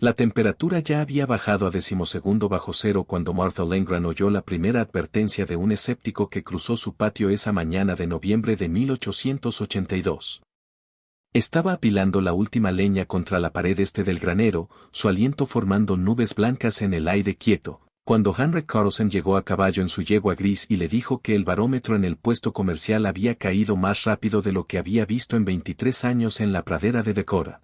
La temperatura ya había bajado a 12° bajo cero cuando Martha Lengren oyó la primera advertencia de un escéptico que cruzó su patio esa mañana de noviembre de 1882. Estaba apilando la última leña contra la pared este del granero, su aliento formando nubes blancas en el aire quieto, cuando Henry Carlson llegó a caballo en su yegua gris y le dijo que el barómetro en el puesto comercial había caído más rápido de lo que había visto en 23 años en la pradera de Decorah.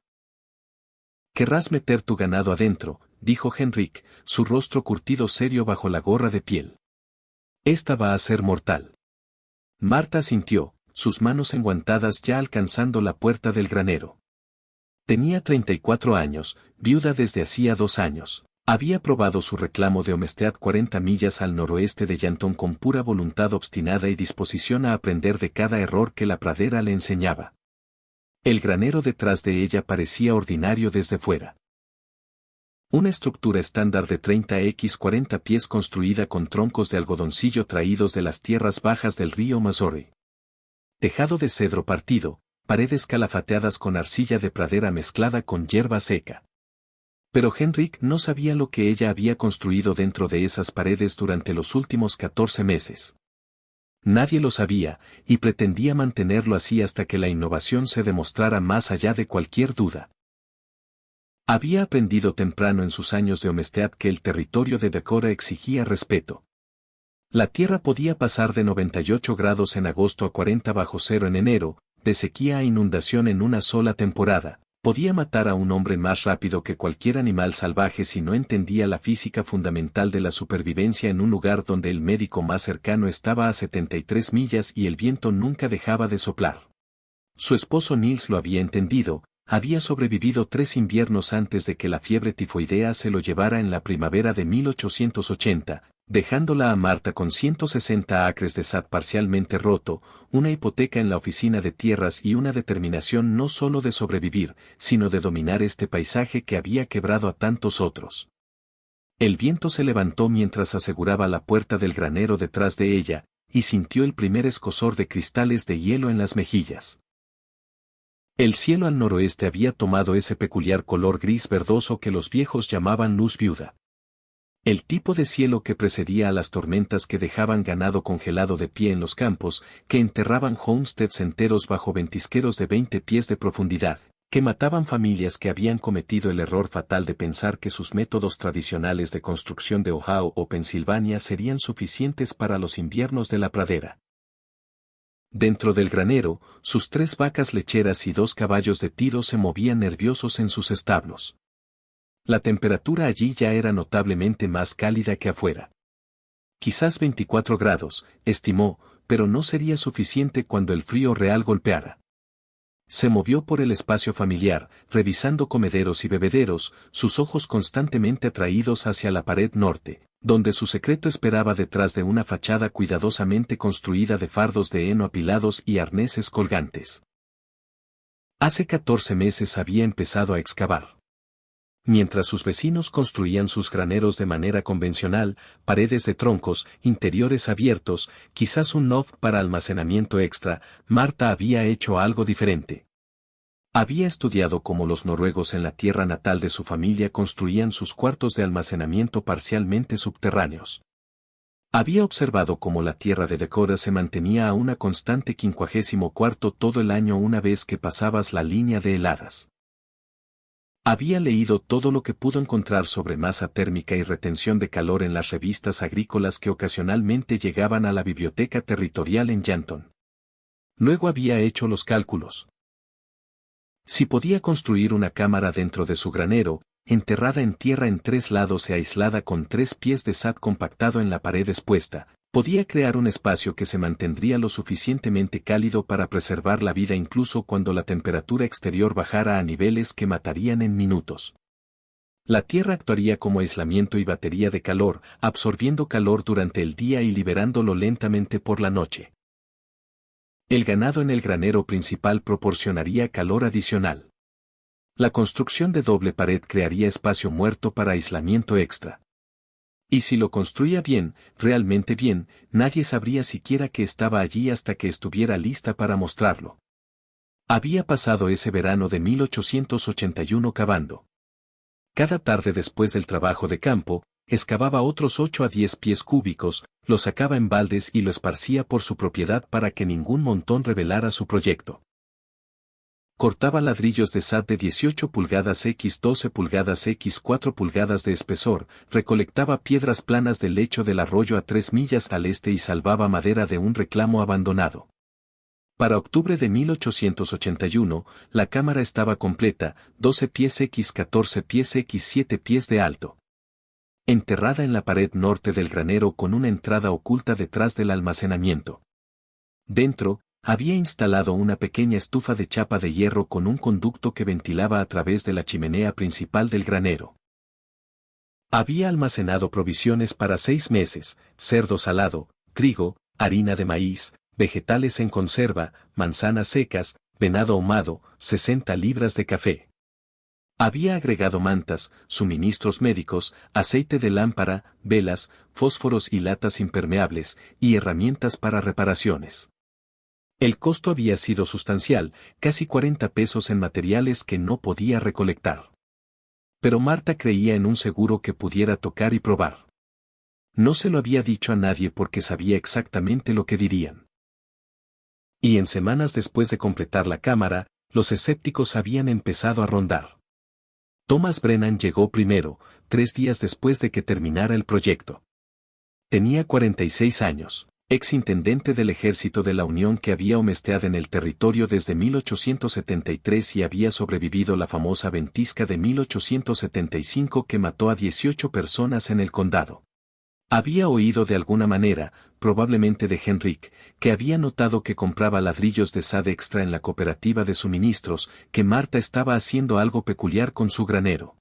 «Querrás meter tu ganado adentro», dijo Henrik, su rostro curtido serio bajo la gorra de piel. «Esta va a ser mortal». Marta asintió, sus manos enguantadas ya alcanzando la puerta del granero. Tenía 34 años, viuda desde hacía 2 años. Había probado su reclamo de Homestead 40 millas al noroeste de Yanton con pura voluntad obstinada y disposición a aprender de cada error que la pradera le enseñaba. El granero detrás de ella parecía ordinario desde fuera. Una estructura estándar de 30x40 pies construida con troncos de algodoncillo traídos de las tierras bajas del río Missouri. Tejado de cedro partido, paredes calafateadas con arcilla de pradera mezclada con hierba seca. Pero Henrik no sabía lo que ella había construido dentro de esas paredes durante los últimos 14 meses. Nadie lo sabía, y pretendía mantenerlo así hasta que la innovación se demostrara más allá de cualquier duda. Había aprendido temprano en sus años de Homestead que el territorio de Decorah exigía respeto. La tierra podía pasar de 98 grados en agosto a 40 bajo cero en enero, de sequía a inundación en una sola temporada. Podía matar a un hombre más rápido que cualquier animal salvaje si no entendía la física fundamental de la supervivencia en un lugar donde el médico más cercano estaba a 73 millas y el viento nunca dejaba de soplar. Su esposo Nils lo había entendido, había sobrevivido 3 inviernos antes de que la fiebre tifoidea se lo llevara en la primavera de 1880, dejándola a Marta con 160 acres de sad parcialmente roto, una hipoteca en la oficina de tierras y una determinación no solo de sobrevivir, sino de dominar este paisaje que había quebrado a tantos otros. El viento se levantó mientras aseguraba la puerta del granero detrás de ella, y sintió el primer escozor de cristales de hielo en las mejillas. El cielo al noroeste había tomado ese peculiar color gris verdoso que los viejos llamaban luz viuda. El tipo de cielo que precedía a las tormentas que dejaban ganado congelado de pie en los campos, que enterraban homesteads enteros bajo ventisqueros de 20 pies de profundidad, que mataban familias que habían cometido el error fatal de pensar que sus métodos tradicionales de construcción de Ohio o Pensilvania serían suficientes para los inviernos de la pradera. Dentro del granero, sus 3 vacas lecheras y 2 caballos de tiro se movían nerviosos en sus establos. La temperatura allí ya era notablemente más cálida que afuera. Quizás 24 grados, estimó, pero no sería suficiente cuando el frío real golpeara. Se movió por el espacio familiar, revisando comederos y bebederos, sus ojos constantemente atraídos hacia la pared norte, donde su secreto esperaba detrás de una fachada cuidadosamente construida de fardos de heno apilados y arneses colgantes. Hace 14 meses había empezado a excavar. Mientras sus vecinos construían sus graneros de manera convencional, paredes de troncos, interiores abiertos, quizás un loft para almacenamiento extra, Marta había hecho algo diferente. Había estudiado cómo los noruegos en la tierra natal de su familia construían sus cuartos de almacenamiento parcialmente subterráneos. Había observado cómo la tierra de Decorah se mantenía a una constante 54 todo el año una vez que pasabas la línea de heladas. Había leído todo lo que pudo encontrar sobre masa térmica y retención de calor en las revistas agrícolas que ocasionalmente llegaban a la biblioteca territorial en Yanton. Luego había hecho los cálculos. Si podía construir una cámara dentro de su granero, enterrada en tierra en 3 lados y aislada con 3 pies de sad compactado en la pared expuesta, podía crear un espacio que se mantendría lo suficientemente cálido para preservar la vida incluso cuando la temperatura exterior bajara a niveles que matarían en minutos. La tierra actuaría como aislamiento y batería de calor, absorbiendo calor durante el día y liberándolo lentamente por la noche. El ganado en el granero principal proporcionaría calor adicional. La construcción de doble pared crearía espacio muerto para aislamiento extra. Y si lo construía bien, realmente bien, nadie sabría siquiera que estaba allí hasta que estuviera lista para mostrarlo. Había pasado ese verano de 1881 cavando. Cada tarde después del trabajo de campo, excavaba otros 8 a 10 pies cúbicos, lo sacaba en baldes y lo esparcía por su propiedad para que ningún montón revelara su proyecto. Cortaba ladrillos de SAT de 18 pulgadas x 12 pulgadas x 4 pulgadas de espesor, recolectaba piedras planas del lecho del arroyo a 3 millas al este y salvaba madera de un reclamo abandonado. Para octubre de 1881, la cámara estaba completa, 12 pies x 14 pies x 7 pies de alto. Enterrada en la pared norte del granero con una entrada oculta detrás del almacenamiento. Dentro, había instalado una pequeña estufa de chapa de hierro con un conducto que ventilaba a través de la chimenea principal del granero. Había almacenado provisiones para 6 meses, cerdo salado, trigo, harina de maíz, vegetales en conserva, manzanas secas, venado ahumado, 60 libras de café. Había agregado mantas, suministros médicos, aceite de lámpara, velas, fósforos y latas impermeables, y herramientas para reparaciones. El costo había sido sustancial, casi 40 pesos en materiales que no podía recolectar. Pero Marta creía en un seguro que pudiera tocar y probar. No se lo había dicho a nadie porque sabía exactamente lo que dirían. Y en semanas después de completar la cámara, los escépticos habían empezado a rondar. Thomas Brennan llegó primero, 3 días después de que terminara el proyecto. Tenía 46 años, ex intendente del Ejército de la Unión que había homesteado en el territorio desde 1873 y había sobrevivido la famosa ventisca de 1875 que mató a 18 personas en el condado. Había oído de alguna manera, probablemente de Henrik, que había notado que compraba ladrillos de SAD extra en la cooperativa de suministros, que Marta estaba haciendo algo peculiar con su granero.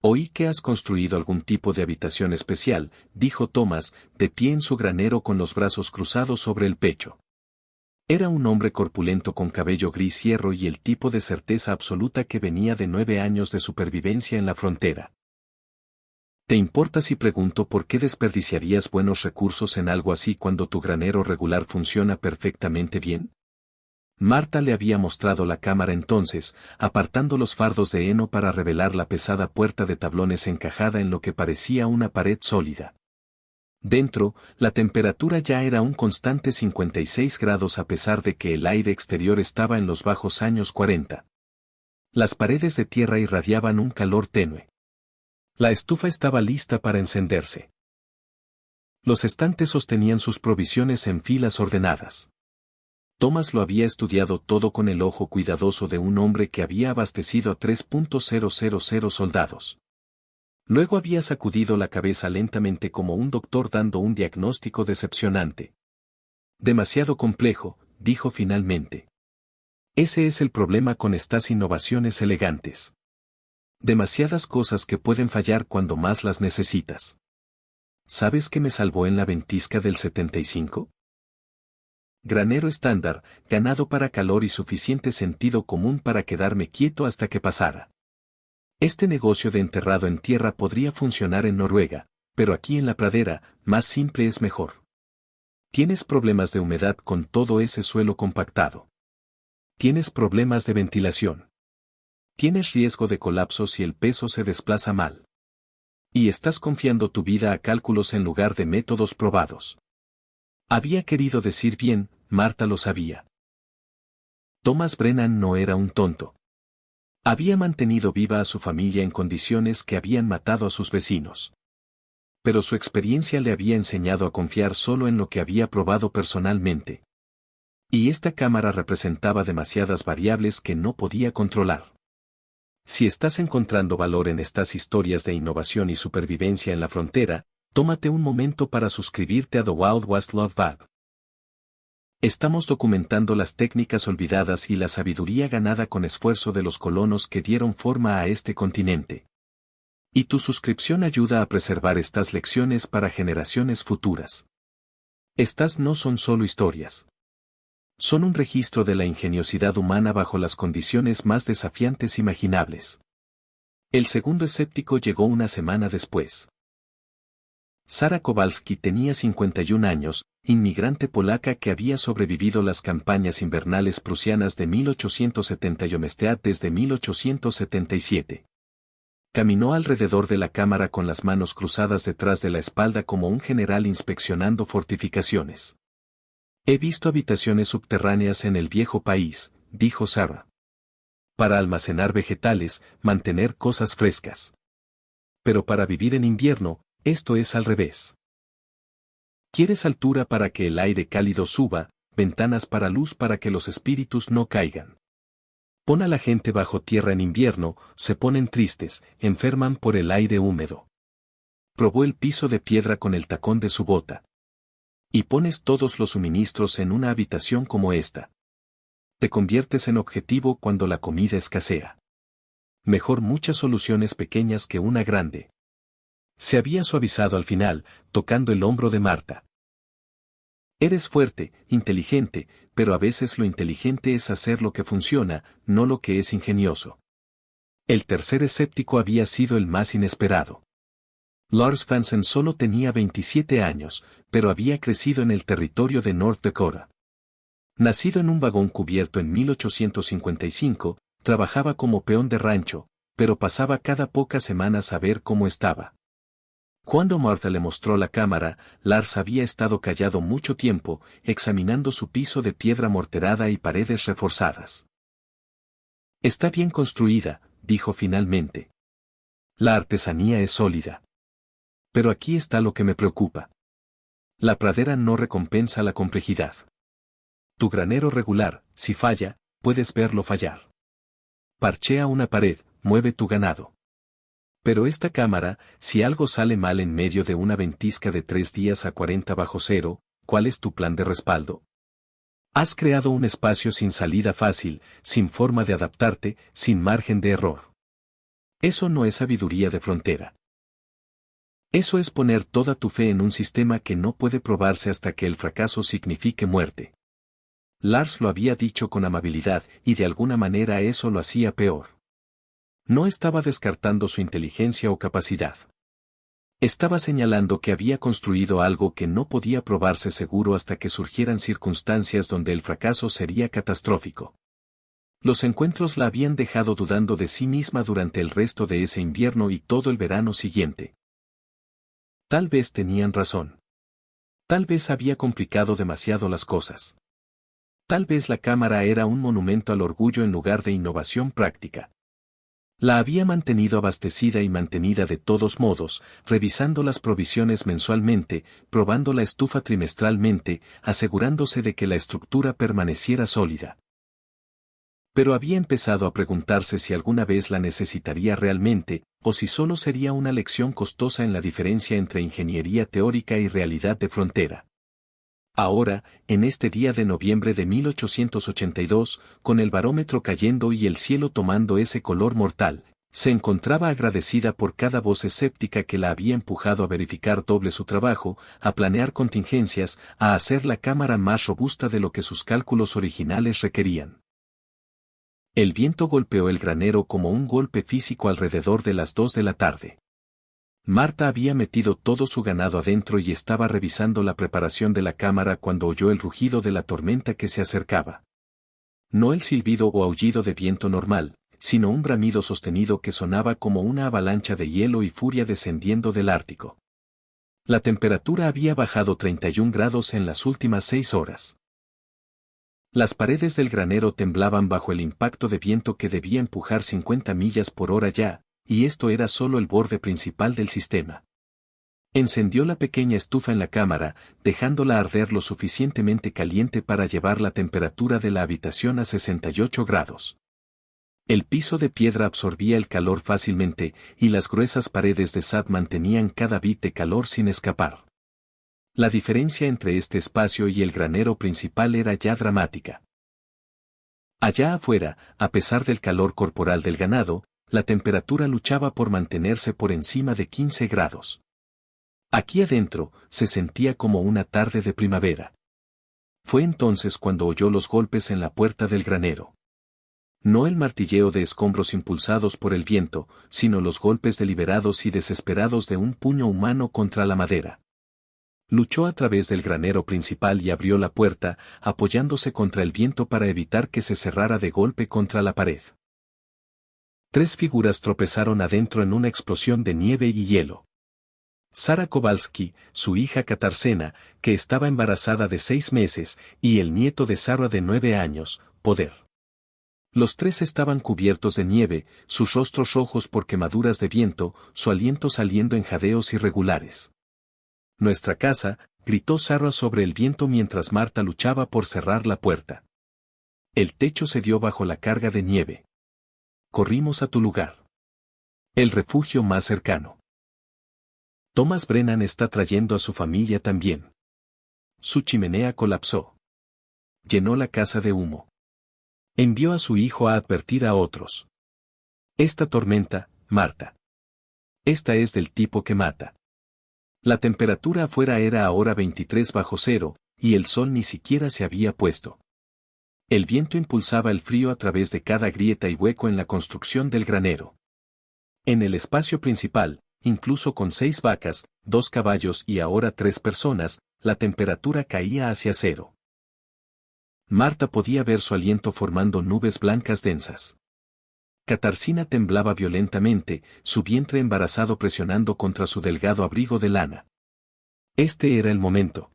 Oí que has construido algún tipo de habitación especial, dijo Thomas, de pie en su granero con los brazos cruzados sobre el pecho. Era un hombre corpulento con cabello gris hierro y el tipo de certeza absoluta que venía de 9 años de supervivencia en la frontera. ¿Te importa si pregunto por qué desperdiciarías buenos recursos en algo así cuando tu granero regular funciona perfectamente bien? Marta le había mostrado la cámara entonces, apartando los fardos de heno para revelar la pesada puerta de tablones encajada en lo que parecía una pared sólida. Dentro, la temperatura ya era un constante 56 grados a pesar de que el aire exterior estaba en los bajos años 40. Las paredes de tierra irradiaban un calor tenue. La estufa estaba lista para encenderse. Los estantes sostenían sus provisiones en filas ordenadas. Thomas lo había estudiado todo con el ojo cuidadoso de un hombre que había abastecido a 3,000 soldados. Luego había sacudido la cabeza lentamente como un doctor dando un diagnóstico decepcionante. Demasiado complejo, dijo finalmente. Ese es el problema con estas innovaciones elegantes. Demasiadas cosas que pueden fallar cuando más las necesitas. ¿Sabes qué me salvó en la ventisca del 75? Granero estándar, ganado para calor y suficiente sentido común para quedarme quieto hasta que pasara. Este negocio de enterrado en tierra podría funcionar en Noruega, pero aquí en la pradera, más simple es mejor. Tienes problemas de humedad con todo ese suelo compactado. Tienes problemas de ventilación. Tienes riesgo de colapso si el peso se desplaza mal. Y estás confiando tu vida a cálculos en lugar de métodos probados. Había querido decir bien, Marta lo sabía. Thomas Brennan no era un tonto. Había mantenido viva a su familia en condiciones que habían matado a sus vecinos. Pero su experiencia le había enseñado a confiar solo en lo que había probado personalmente. Y esta cámara representaba demasiadas variables que no podía controlar. Si estás encontrando valor en estas historias de innovación y supervivencia en la frontera, tómate un momento para suscribirte a The Wild West Love Bab. Estamos documentando las técnicas olvidadas y la sabiduría ganada con esfuerzo de los colonos que dieron forma a este continente. Y tu suscripción ayuda a preservar estas lecciones para generaciones futuras. Estas no son solo historias. Son un registro de la ingeniosidad humana bajo las condiciones más desafiantes imaginables. El segundo escéptico llegó una semana después. Sara Kowalski tenía 51 años, inmigrante polaca que había sobrevivido las campañas invernales prusianas de 1870 y Omstad desde 1877. Caminó alrededor de la cámara con las manos cruzadas detrás de la espalda como un general inspeccionando fortificaciones. He visto habitaciones subterráneas en el viejo país, dijo Sarah. Para almacenar vegetales, mantener cosas frescas. Pero para vivir en invierno, esto es al revés. ¿Quieres altura para que el aire cálido suba, ventanas para luz para que los espíritus no caigan? Pon a la gente bajo tierra en invierno, se ponen tristes, enferman por el aire húmedo. Probó el piso de piedra con el tacón de su bota. Y pones todos los suministros en una habitación como esta. Te conviertes en objetivo cuando la comida escasea. Mejor muchas soluciones pequeñas que una grande. Se había suavizado al final, tocando el hombro de Marta. Eres fuerte, inteligente, pero a veces lo inteligente es hacer lo que funciona, no lo que es ingenioso. El tercer escéptico había sido el más inesperado. Lars Fransen solo tenía 27 años, pero había crecido en el territorio de North Dakota. Nacido en un vagón cubierto en 1855, trabajaba como peón de rancho, pero pasaba cada pocas semanas a ver cómo estaba. Cuando Martha le mostró la cámara, Lars había estado callado mucho tiempo, examinando su piso de piedra morterada y paredes reforzadas. Está bien construida, dijo finalmente. La artesanía es sólida. Pero aquí está lo que me preocupa. La pradera no recompensa la complejidad. Tu granero regular, si falla, puedes verlo fallar. Parchea una pared, mueve tu ganado. Pero esta cámara, si algo sale mal en medio de una ventisca de 3 días a 40 bajo cero, ¿cuál es tu plan de respaldo? Has creado un espacio sin salida fácil, sin forma de adaptarte, sin margen de error. Eso no es sabiduría de frontera. Eso es poner toda tu fe en un sistema que no puede probarse hasta que el fracaso signifique muerte. Lars lo había dicho con amabilidad y de alguna manera eso lo hacía peor. No estaba descartando su inteligencia o capacidad. Estaba señalando que había construido algo que no podía probarse seguro hasta que surgieran circunstancias donde el fracaso sería catastrófico. Los encuentros la habían dejado dudando de sí misma durante el resto de ese invierno y todo el verano siguiente. Tal vez tenían razón. Tal vez había complicado demasiado las cosas. Tal vez la cámara era un monumento al orgullo en lugar de innovación práctica. La había mantenido abastecida y mantenida de todos modos, revisando las provisiones mensualmente, probando la estufa trimestralmente, asegurándose de que la estructura permaneciera sólida. Pero había empezado a preguntarse si alguna vez la necesitaría realmente, o si solo sería una lección costosa en la diferencia entre ingeniería teórica y realidad de frontera. Ahora, en este día de noviembre de 1882, con el barómetro cayendo y el cielo tomando ese color mortal, se encontraba agradecida por cada voz escéptica que la había empujado a verificar doble su trabajo, a planear contingencias, a hacer la cámara más robusta de lo que sus cálculos originales requerían. El viento golpeó el granero como un golpe físico alrededor de las 2 de la tarde. Marta había metido todo su ganado adentro y estaba revisando la preparación de la cámara cuando oyó el rugido de la tormenta que se acercaba. No el silbido o aullido de viento normal, sino un bramido sostenido que sonaba como una avalancha de hielo y furia descendiendo del Ártico. La temperatura había bajado 31 grados en las últimas 6 horas. Las paredes del granero temblaban bajo el impacto de viento que debía empujar 50 millas por hora ya, y esto era solo el borde principal del sistema. Encendió la pequeña estufa en la cámara, dejándola arder lo suficientemente caliente para llevar la temperatura de la habitación a 68 grados. El piso de piedra absorbía el calor fácilmente, y las gruesas paredes de SAT mantenían cada bit de calor sin escapar. La diferencia entre este espacio y el granero principal era ya dramática. Allá afuera, a pesar del calor corporal del ganado, la temperatura luchaba por mantenerse por encima de 15 grados. Aquí adentro, se sentía como una tarde de primavera. Fue entonces cuando oyó los golpes en la puerta del granero. No el martilleo de escombros impulsados por el viento, sino los golpes deliberados y desesperados de un puño humano contra la madera. Luchó a través del granero principal y abrió la puerta, apoyándose contra el viento para evitar que se cerrara de golpe contra la pared. Tres figuras tropezaron adentro en una explosión de nieve y hielo. Sara Kowalski, su hija Katarzyna, que estaba embarazada de 6 meses, y el nieto de Sara de 9 años, Poder. Los tres estaban cubiertos de nieve, sus rostros rojos por quemaduras de viento, su aliento saliendo en jadeos irregulares. «Nuestra casa», gritó Sara sobre el viento mientras Marta luchaba por cerrar la puerta. El techo cedió bajo la carga de nieve. Corrimos a tu lugar. El refugio más cercano. Thomas Brennan está trayendo a su familia también. Su chimenea colapsó. Llenó la casa de humo. Envió a su hijo a advertir a otros. Esta tormenta, Marta. Esta es del tipo que mata. La temperatura afuera era ahora 23 bajo cero, y el sol ni siquiera se había puesto. El viento impulsaba el frío a través de cada grieta y hueco en la construcción del granero. En el espacio principal, incluso con 6 vacas, 2 caballos y ahora 3 personas, la temperatura caía hacia cero. Marta podía ver su aliento formando nubes blancas densas. Katarzyna temblaba violentamente, su vientre embarazado presionando contra su delgado abrigo de lana. Este era el momento.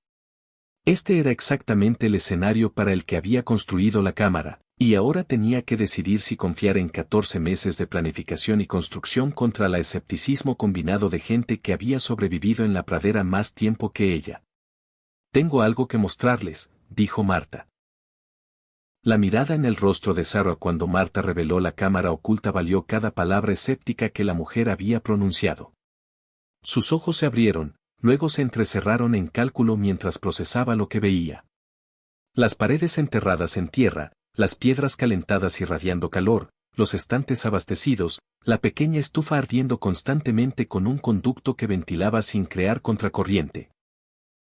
Este era exactamente el escenario para el que había construido la cámara, y ahora tenía que decidir si confiar en 14 meses de planificación y construcción contra el escepticismo combinado de gente que había sobrevivido en la pradera más tiempo que ella. «Tengo algo que mostrarles», dijo Marta. La mirada en el rostro de Sara cuando Marta reveló la cámara oculta valió cada palabra escéptica que la mujer había pronunciado. Sus ojos se abrieron, luego se entrecerraron en cálculo mientras procesaba lo que veía. Las paredes enterradas en tierra, las piedras calentadas irradiando calor, los estantes abastecidos, la pequeña estufa ardiendo constantemente con un conducto que ventilaba sin crear contracorriente.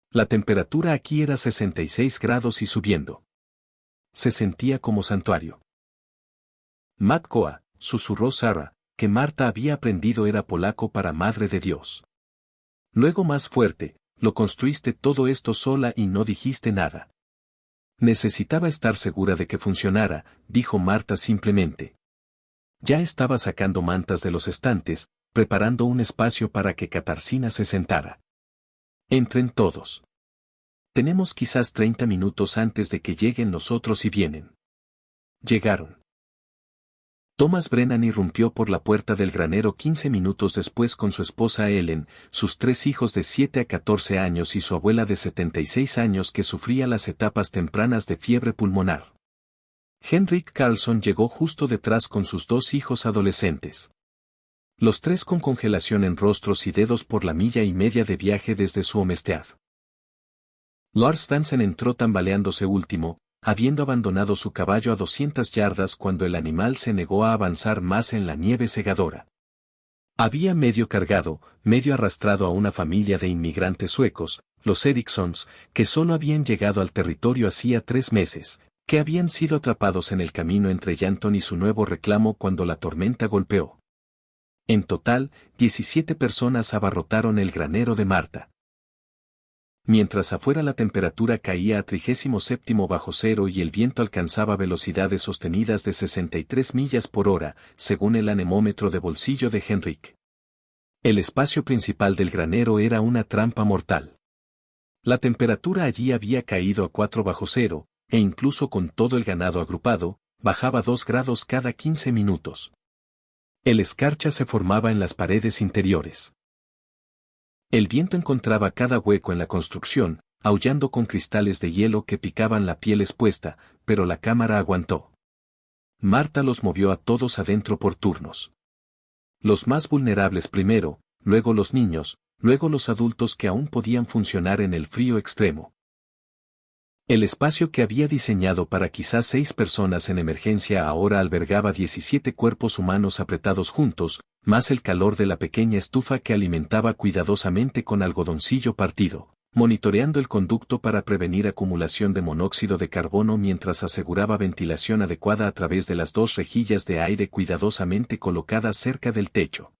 La temperatura aquí era 66 grados y subiendo. Se sentía como santuario. Matkoa, susurró Sara, que Marta había aprendido era polaco para Madre de Dios. Luego más fuerte, lo construiste todo esto sola y no dijiste nada. Necesitaba estar segura de que funcionara, dijo Marta simplemente. Ya estaba sacando mantas de los estantes, preparando un espacio para que Katarzyna se sentara. Entren todos. Tenemos quizás 30 minutos antes de que lleguen los otros y vienen. Llegaron. Thomas Brennan irrumpió por la puerta del granero 15 minutos después con su esposa Ellen, sus 3 hijos de 7 a 14 años y su abuela de 76 años que sufría las etapas tempranas de fiebre pulmonar. Henrik Carlson llegó justo detrás con sus 2 hijos adolescentes. Los 3 con congelación en rostros y dedos por la milla y media de viaje desde su Homestead. Lars Dansen entró tambaleándose último, habiendo abandonado su caballo a 200 yardas cuando el animal se negó a avanzar más en la nieve cegadora. Había medio cargado, medio arrastrado a una familia de inmigrantes suecos, los Erikssons, que solo habían llegado al territorio hacía 3 meses, que habían sido atrapados en el camino entre Yanton y su nuevo reclamo cuando la tormenta golpeó. En total, 17 personas abarrotaron el granero de Marta. Mientras afuera la temperatura caía a 37 bajo cero y el viento alcanzaba velocidades sostenidas de 63 millas por hora, según el anemómetro de bolsillo de Henrik. El espacio principal del granero era una trampa mortal. La temperatura allí había caído a 4 bajo cero, e incluso con todo el ganado agrupado, bajaba 2 grados cada 15 minutos. El escarcha se formaba en las paredes interiores. El viento encontraba cada hueco en la construcción, aullando con cristales de hielo que picaban la piel expuesta, pero la cámara aguantó. Marta los movió a todos adentro por turnos. Los más vulnerables primero, luego los niños, luego los adultos que aún podían funcionar en el frío extremo. El espacio que había diseñado para quizás 6 personas en emergencia ahora albergaba 17 cuerpos humanos apretados juntos, más el calor de la pequeña estufa que alimentaba cuidadosamente con algodoncillo partido, monitoreando el conducto para prevenir acumulación de monóxido de carbono mientras aseguraba ventilación adecuada a través de las 2 rejillas de aire cuidadosamente colocadas cerca del techo.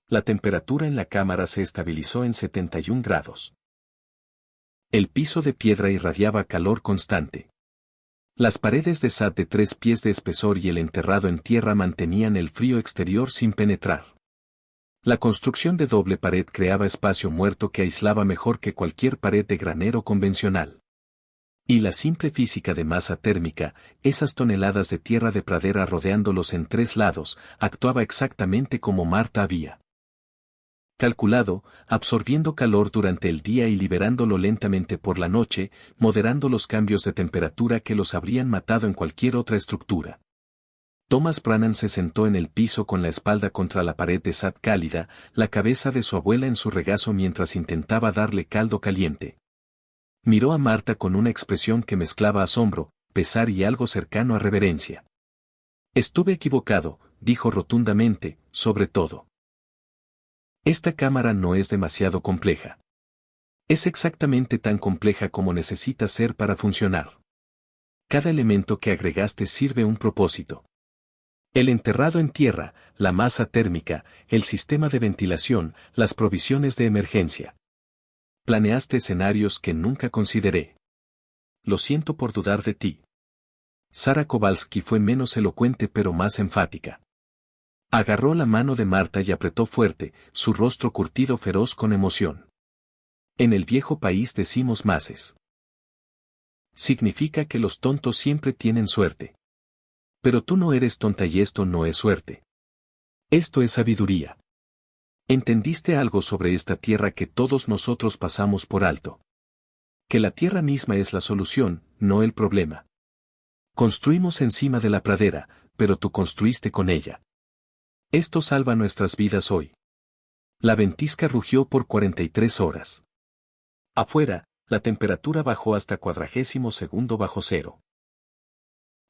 La temperatura en la cámara se estabilizó en 71 grados. El piso de piedra irradiaba calor constante. Las paredes de SAT de 3 pies de espesor y el enterrado en tierra mantenían el frío exterior sin penetrar. La construcción de doble pared creaba espacio muerto que aislaba mejor que cualquier pared de granero convencional. Y la simple física de masa térmica, esas toneladas de tierra de pradera rodeándolos en 3 lados, actuaba exactamente como Marta había calculado, absorbiendo calor durante el día y liberándolo lentamente por la noche, moderando los cambios de temperatura que los habrían matado en cualquier otra estructura. Thomas Brannan se sentó en el piso con la espalda contra la pared de SAT cálida, la cabeza de su abuela en su regazo mientras intentaba darle caldo caliente. Miró a Marta con una expresión que mezclaba asombro, pesar y algo cercano a reverencia. Estuve equivocado, dijo rotundamente, sobre todo. Esta cámara no es demasiado compleja. Es exactamente tan compleja como necesita ser para funcionar. Cada elemento que agregaste sirve un propósito. El enterrado en tierra, la masa térmica, el sistema de ventilación, las provisiones de emergencia. Planeaste escenarios que nunca consideré. Lo siento por dudar de ti. Sara Kowalski fue menos elocuente pero más enfática. Agarró la mano de Marta y apretó fuerte, su rostro curtido feroz con emoción. En el viejo país decimos mases. Significa que los tontos siempre tienen suerte. Pero tú no eres tonta y esto no es suerte. Esto es sabiduría. Entendiste algo sobre esta tierra que todos nosotros pasamos por alto. Que la tierra misma es la solución, no el problema. Construimos encima de la pradera, pero tú construiste con ella. Esto salva nuestras vidas hoy. La ventisca rugió por 43 horas. Afuera, la temperatura bajó hasta 42° bajo cero.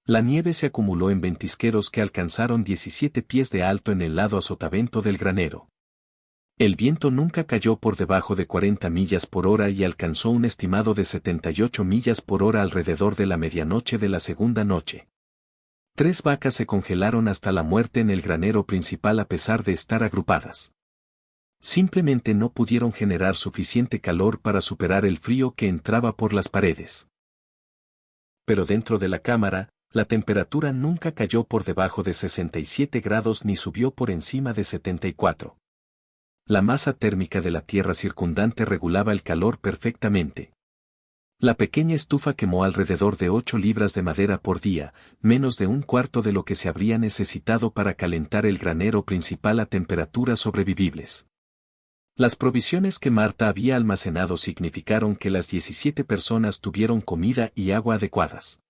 La nieve se acumuló en ventisqueros que alcanzaron 17 pies de alto en el lado a sotavento del granero. El viento nunca cayó por debajo de 40 millas por hora y alcanzó un estimado de 78 millas por hora alrededor de la medianoche de la segunda noche. 3 vacas se congelaron hasta la muerte en el granero principal a pesar de estar agrupadas. Simplemente no pudieron generar suficiente calor para superar el frío que entraba por las paredes. Pero dentro de la cámara, la temperatura nunca cayó por debajo de 67 grados ni subió por encima de 74. La masa térmica de la tierra circundante regulaba el calor perfectamente. La pequeña estufa quemó alrededor de 8 libras de madera por día, menos de un cuarto de lo que se habría necesitado para calentar el granero principal a temperaturas sobrevivibles. Las provisiones que Marta había almacenado significaron que las 17 personas tuvieron comida y agua adecuadas.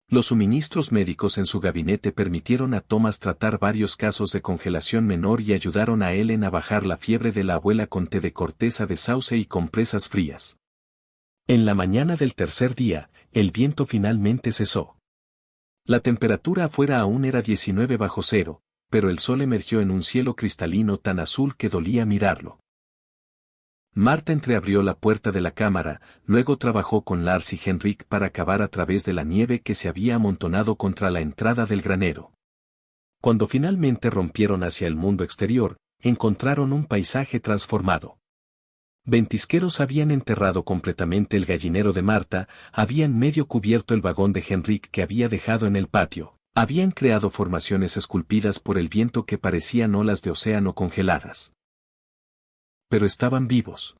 Los suministros médicos en su gabinete permitieron a Thomas tratar varios casos de congelación menor y ayudaron a Ellen a bajar la fiebre de la abuela con té de corteza de sauce y compresas frías. En la mañana del tercer día, el viento finalmente cesó. La temperatura afuera aún era 19 bajo cero, pero el sol emergió en un cielo cristalino tan azul que dolía mirarlo. Marta entreabrió la puerta de la cámara, luego trabajó con Lars y Henrik para cavar a través de la nieve que se había amontonado contra la entrada del granero. Cuando finalmente rompieron hacia el mundo exterior, encontraron un paisaje transformado. Ventisqueros habían enterrado completamente el gallinero de Marta, habían medio cubierto el vagón de Henrik que había dejado en el patio, habían creado formaciones esculpidas por el viento que parecían olas de océano congeladas. Pero estaban vivos.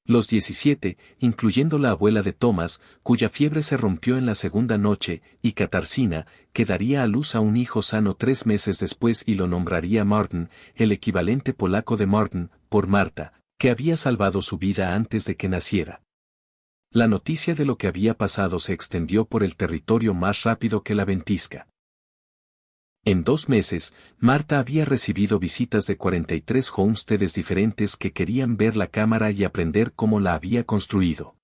Los 17, incluyendo la abuela de Thomas, cuya fiebre se rompió en la segunda noche, y Katarzyna, que daría a luz a un hijo sano 3 meses después y lo nombraría Martin, el equivalente polaco de Martin, por Marta, que había salvado su vida antes de que naciera. La noticia de lo que había pasado se extendió por el territorio más rápido que la ventisca. En 2 meses, Marta había recibido visitas de 43 homesteads diferentes que querían ver la cámara y aprender cómo la había construido.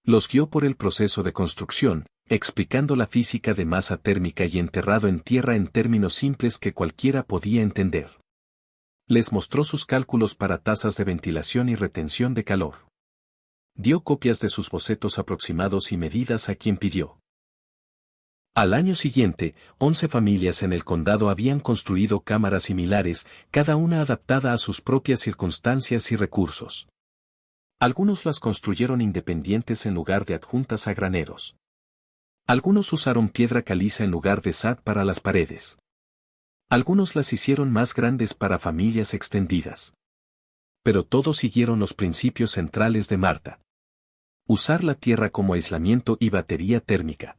Los guió por el proceso de construcción, explicando la física de masa térmica y enterrado en tierra en términos simples que cualquiera podía entender. Les mostró sus cálculos para tasas de ventilación y retención de calor. Dio copias de sus bocetos aproximados y medidas a quien pidió. Al año siguiente, 11 familias en el condado habían construido cámaras similares, cada una adaptada a sus propias circunstancias y recursos. Algunos las construyeron independientes en lugar de adjuntas a graneros. Algunos usaron piedra caliza en lugar de SAD para las paredes. Algunos las hicieron más grandes para familias extendidas. Pero todos siguieron los principios centrales de Marta. Usar la tierra como aislamiento y batería térmica.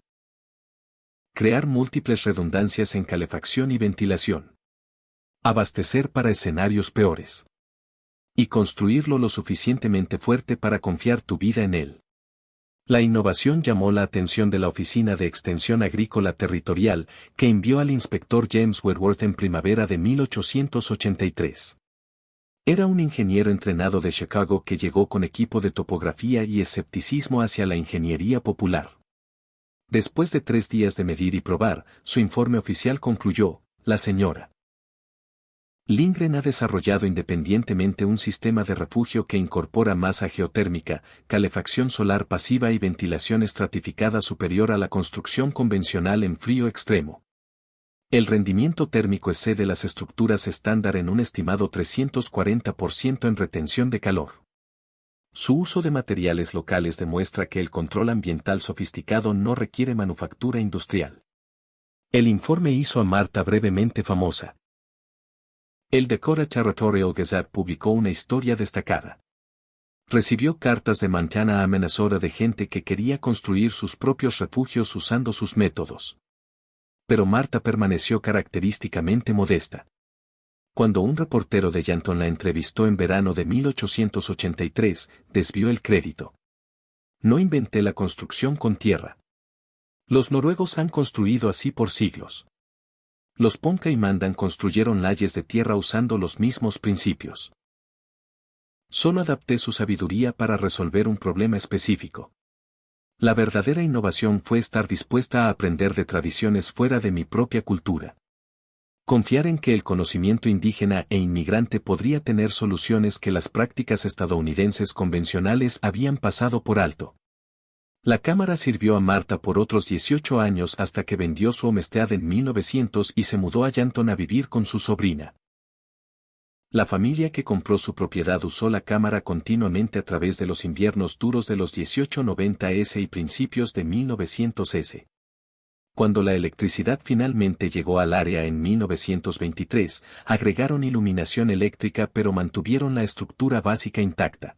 Crear múltiples redundancias en calefacción y ventilación. Abastecer para escenarios peores. Y construirlo lo suficientemente fuerte para confiar tu vida en él. La innovación llamó la atención de la Oficina de Extensión Agrícola Territorial, que envió al inspector James Wedgworth en primavera de 1883. Era un ingeniero entrenado de Chicago que llegó con equipo de topografía y escepticismo hacia la ingeniería popular. Después de 3 días de medir y probar, su informe oficial concluyó: la señora Lindgren ha desarrollado independientemente un sistema de refugio que incorpora masa geotérmica, calefacción solar pasiva y ventilación estratificada superior a la construcción convencional en frío extremo. El rendimiento térmico excede las estructuras estándar en un estimado 340% en retención de calor. Su uso de materiales locales demuestra que el control ambiental sofisticado no requiere manufactura industrial. El informe hizo a Marta brevemente famosa. El Dakota Territorial Gazette publicó una historia destacada. Recibió cartas de Montana a Minnesota de gente que quería construir sus propios refugios usando sus métodos. Pero Marta permaneció característicamente modesta. Cuando un reportero de Yankton la entrevistó en verano de 1883, desvió el crédito. No inventé la construcción con tierra. Los noruegos han construido así por siglos. Los Ponca y Mandan construyeron layes de tierra usando los mismos principios. Solo adapté su sabiduría para resolver un problema específico. La verdadera innovación fue estar dispuesta a aprender de tradiciones fuera de mi propia cultura. Confiar en que el conocimiento indígena e inmigrante podría tener soluciones que las prácticas estadounidenses convencionales habían pasado por alto. La cámara sirvió a Marta por otros 18 años hasta que vendió su Homestead en 1900 y se mudó a Yankton a vivir con su sobrina. La familia que compró su propiedad usó la cámara continuamente a través de los inviernos duros de los 1890s y principios de 1900s. Cuando la electricidad finalmente llegó al área en 1923, agregaron iluminación eléctrica pero mantuvieron la estructura básica intacta.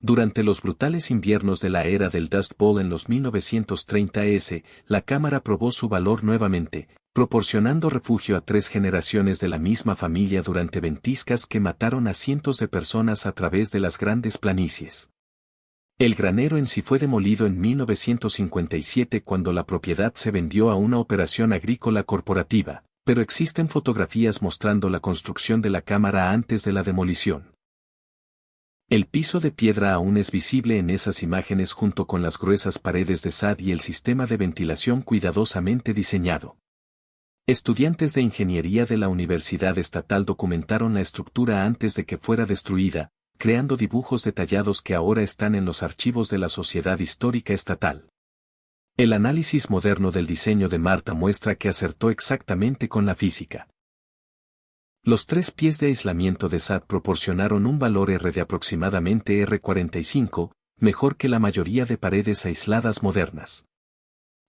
Durante los brutales inviernos de la era del Dust Bowl en los 1930s, la cámara probó su valor nuevamente, proporcionando refugio a 3 generaciones de la misma familia durante ventiscas que mataron a cientos de personas a través de las grandes planicies. El granero en sí fue demolido en 1957 cuando la propiedad se vendió a una operación agrícola corporativa, pero existen fotografías mostrando la construcción de la cámara antes de la demolición. El piso de piedra aún es visible en esas imágenes junto con las gruesas paredes de SAD y el sistema de ventilación cuidadosamente diseñado. Estudiantes de ingeniería de la Universidad Estatal documentaron la estructura antes de que fuera destruida, creando dibujos detallados que ahora están en los archivos de la Sociedad Histórica Estatal. El análisis moderno del diseño de Marta muestra que acertó exactamente con la física. Los 3 pies de aislamiento de SAD proporcionaron un valor R de aproximadamente R45, mejor que la mayoría de paredes aisladas modernas.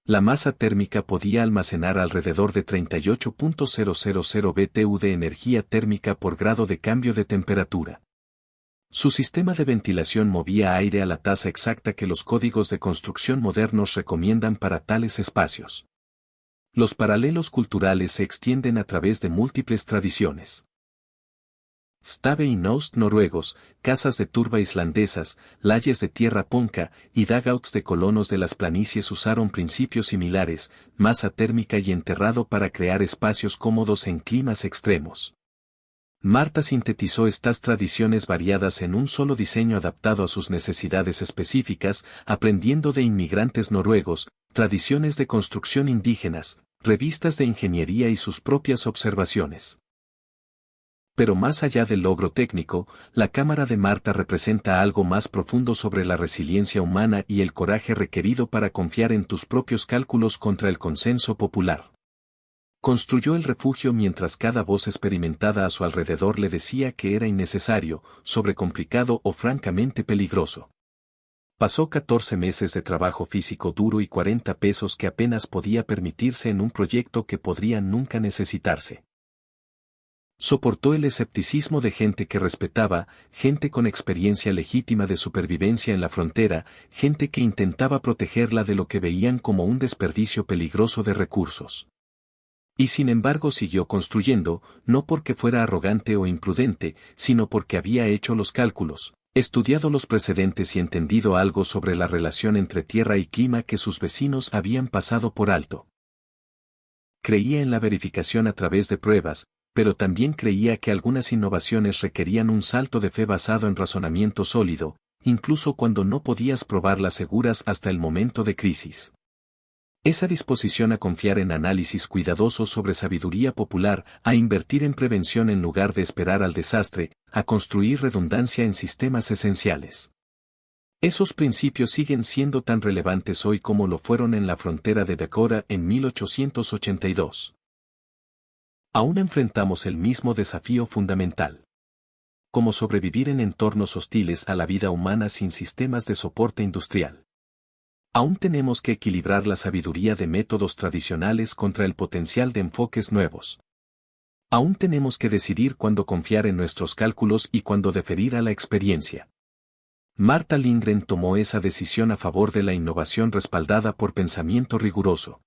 La masa térmica podía almacenar alrededor de 38.000 BTU de energía térmica por grado de cambio de temperatura. Su sistema de ventilación movía aire a la tasa exacta que los códigos de construcción modernos recomiendan para tales espacios. Los paralelos culturales se extienden a través de múltiples tradiciones. Stave y Nost noruegos, casas de turba islandesas, layes de tierra ponca y dugouts de colonos de las planicies usaron principios similares, masa térmica y enterrado para crear espacios cómodos en climas extremos. Marta sintetizó estas tradiciones variadas en un solo diseño adaptado a sus necesidades específicas, aprendiendo de inmigrantes noruegos, tradiciones de construcción indígenas, revistas de ingeniería y sus propias observaciones. Pero más allá del logro técnico, la cámara de Marta representa algo más profundo sobre la resiliencia humana y el coraje requerido para confiar en tus propios cálculos contra el consenso popular. Construyó el refugio mientras cada voz experimentada a su alrededor le decía que era innecesario, sobrecomplicado o francamente peligroso. Pasó 14 meses de trabajo físico duro y 40 pesos que apenas podía permitirse en un proyecto que podría nunca necesitarse. Soportó el escepticismo de gente que respetaba, gente con experiencia legítima de supervivencia en la frontera, gente que intentaba protegerla de lo que veían como un desperdicio peligroso de recursos. Y sin embargo siguió construyendo, no porque fuera arrogante o imprudente, sino porque había hecho los cálculos, estudiado los precedentes y entendido algo sobre la relación entre tierra y clima que sus vecinos habían pasado por alto. Creía en la verificación a través de pruebas, pero también creía que algunas innovaciones requerían un salto de fe basado en razonamiento sólido, incluso cuando no podías probarlas seguras hasta el momento de crisis. Esa disposición a confiar en análisis cuidadosos sobre sabiduría popular, a invertir en prevención en lugar de esperar al desastre, a construir redundancia en sistemas esenciales. Esos principios siguen siendo tan relevantes hoy como lo fueron en la frontera de Dakota en 1882. Aún enfrentamos el mismo desafío fundamental. Cómo sobrevivir en entornos hostiles a la vida humana sin sistemas de soporte industrial. Aún tenemos que equilibrar la sabiduría de métodos tradicionales contra el potencial de enfoques nuevos. Aún tenemos que decidir cuándo confiar en nuestros cálculos y cuándo deferir a la experiencia. Martha Lindgren tomó esa decisión a favor de la innovación respaldada por pensamiento riguroso.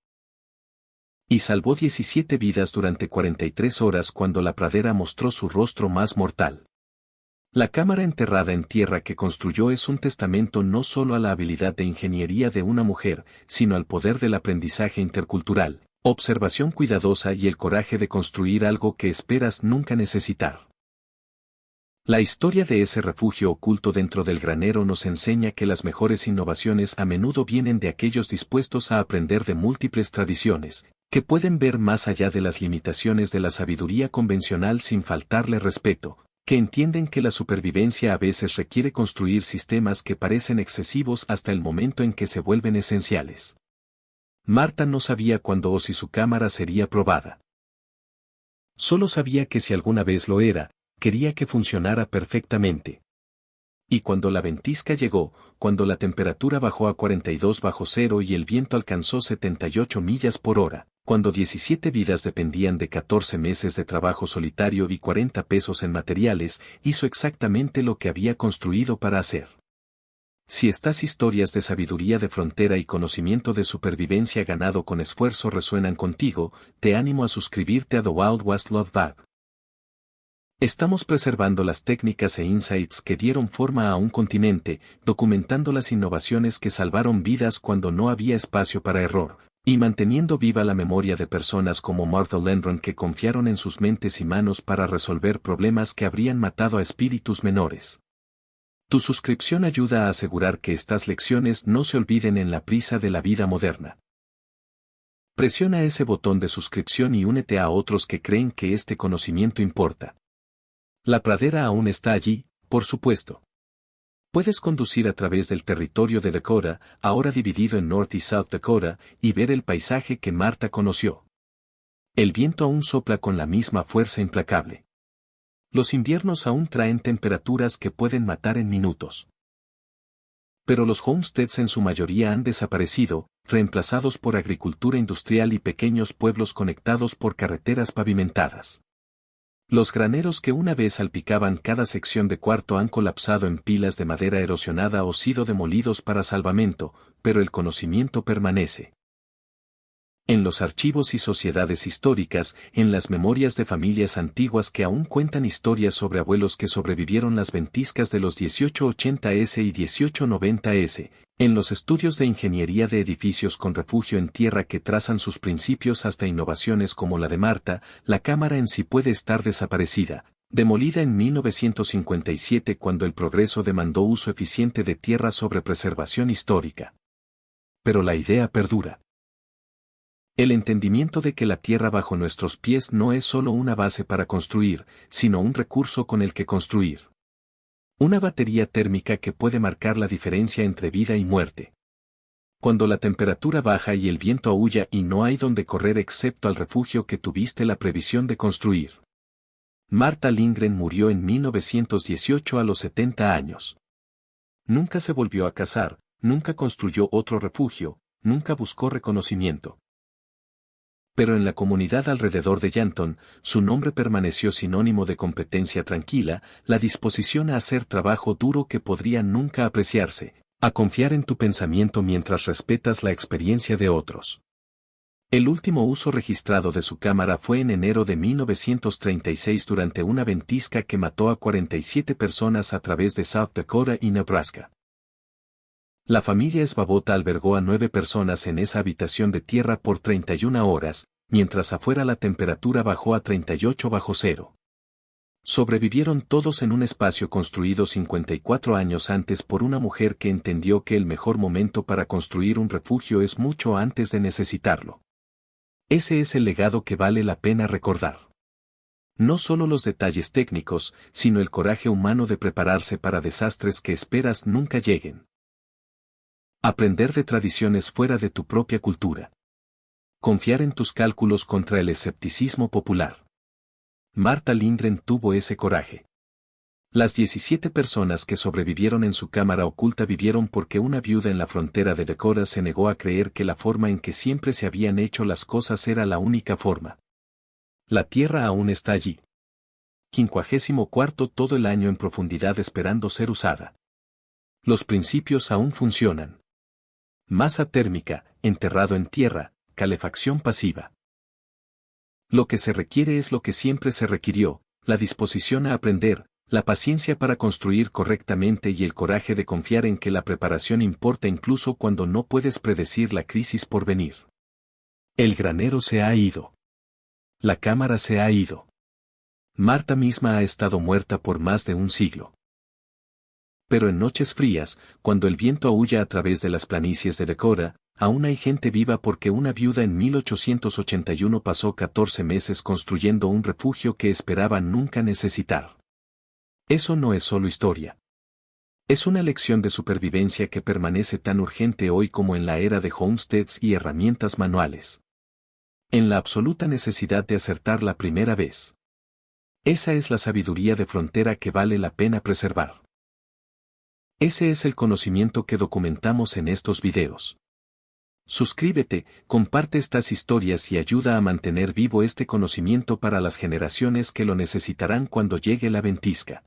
Y salvó 17 vidas durante 43 horas cuando la pradera mostró su rostro más mortal. La cámara enterrada en tierra que construyó es un testamento no solo a la habilidad de ingeniería de una mujer, sino al poder del aprendizaje intercultural, observación cuidadosa y el coraje de construir algo que esperas nunca necesitar. La historia de ese refugio oculto dentro del granero nos enseña que las mejores innovaciones a menudo vienen de aquellos dispuestos a aprender de múltiples tradiciones, que pueden ver más allá de las limitaciones de la sabiduría convencional sin faltarle respeto, que entienden que la supervivencia a veces requiere construir sistemas que parecen excesivos hasta el momento en que se vuelven esenciales. Martha no sabía cuándo o si su cámara sería probada. Solo sabía que si alguna vez lo era, quería que funcionara perfectamente. Y cuando la ventisca llegó, cuando la temperatura bajó a 42 bajo cero y el viento alcanzó 78 millas por hora, cuando 17 vidas dependían de 14 meses de trabajo solitario y 40 pesos en materiales, hizo exactamente lo que había construido para hacer. Si estas historias de sabiduría de frontera y conocimiento de supervivencia ganado con esfuerzo resuenan contigo, te animo a suscribirte a The Wild West Love Bug. Estamos preservando las técnicas e insights que dieron forma a un continente, documentando las innovaciones que salvaron vidas cuando no había espacio para error, y manteniendo viva la memoria de personas como Martha Lindgren que confiaron en sus mentes y manos para resolver problemas que habrían matado a espíritus menores. Tu suscripción ayuda a asegurar que estas lecciones no se olviden en la prisa de la vida moderna. Presiona ese botón de suscripción y únete a otros que creen que este conocimiento importa. La pradera aún está allí, por supuesto. Puedes conducir a través del territorio de Dakota, ahora dividido en North y South Dakota, y ver el paisaje que Martha conoció. El viento aún sopla con la misma fuerza implacable. Los inviernos aún traen temperaturas que pueden matar en minutos. Pero los homesteads en su mayoría han desaparecido, reemplazados por agricultura industrial y pequeños pueblos conectados por carreteras pavimentadas. Los graneros que una vez salpicaban cada sección de cuarto han colapsado en pilas de madera erosionada o sido demolidos para salvamento, pero el conocimiento permanece. En los archivos y sociedades históricas, en las memorias de familias antiguas que aún cuentan historias sobre abuelos que sobrevivieron las ventiscas de los 1880s y 1890s, en los estudios de ingeniería de edificios con refugio en tierra que trazan sus principios hasta innovaciones como la de Martha, la cámara en sí puede estar desaparecida, demolida en 1957 cuando el progreso demandó uso eficiente de tierra sobre preservación histórica. Pero la idea perdura. El entendimiento de que la tierra bajo nuestros pies no es solo una base para construir, sino un recurso con el que construir. Una batería térmica que puede marcar la diferencia entre vida y muerte. Cuando la temperatura baja y el viento aúlla y no hay donde correr excepto al refugio que tuviste la previsión de construir. Martha Lindgren murió en 1918 a los 70 años. Nunca se volvió a casar, nunca construyó otro refugio, nunca buscó reconocimiento. Pero en la comunidad alrededor de Yanton, su nombre permaneció sinónimo de competencia tranquila, la disposición a hacer trabajo duro que podría nunca apreciarse, a confiar en tu pensamiento mientras respetas la experiencia de otros. El último uso registrado de su cámara fue en enero de 1936 durante una ventisca que mató a 47 personas a través de South Dakota y Nebraska. La familia Esbabota albergó a 9 personas en esa habitación de tierra por 31 horas, mientras afuera la temperatura bajó a 38 bajo cero. Sobrevivieron todos en un espacio construido 54 años antes por una mujer que entendió que el mejor momento para construir un refugio es mucho antes de necesitarlo. Ese es el legado que vale la pena recordar. No solo los detalles técnicos, sino el coraje humano de prepararse para desastres que esperas nunca lleguen. Aprender de tradiciones fuera de tu propia cultura. Confiar en tus cálculos contra el escepticismo popular. Martha Lindgren tuvo ese coraje. Las 17 personas que sobrevivieron en su cámara oculta vivieron porque una viuda en la frontera de Dakota se negó a creer que la forma en que siempre se habían hecho las cosas era la única forma. La tierra aún está allí. 54 todo el año en profundidad esperando ser usada. Los principios aún funcionan. Masa térmica, enterrado en tierra, calefacción pasiva. Lo que se requiere es lo que siempre se requirió, la disposición a aprender, la paciencia para construir correctamente y el coraje de confiar en que la preparación importa incluso cuando no puedes predecir la crisis por venir. El granero se ha ido. La cámara se ha ido. Marta misma ha estado muerta por más de un siglo. Pero en noches frías, cuando el viento aúlla a través de las planicies de Dakota, aún hay gente viva porque una viuda en 1881 pasó 14 meses construyendo un refugio que esperaba nunca necesitar. Eso no es solo historia. Es una lección de supervivencia que permanece tan urgente hoy como en la era de homesteads y herramientas manuales. En la absoluta necesidad de acertar la primera vez. Esa es la sabiduría de frontera que vale la pena preservar. Ese es el conocimiento que documentamos en estos videos. Suscríbete, comparte estas historias y ayuda a mantener vivo este conocimiento para las generaciones que lo necesitarán cuando llegue la ventisca.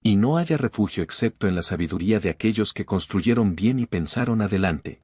Y no haya refugio excepto en la sabiduría de aquellos que construyeron bien y pensaron adelante.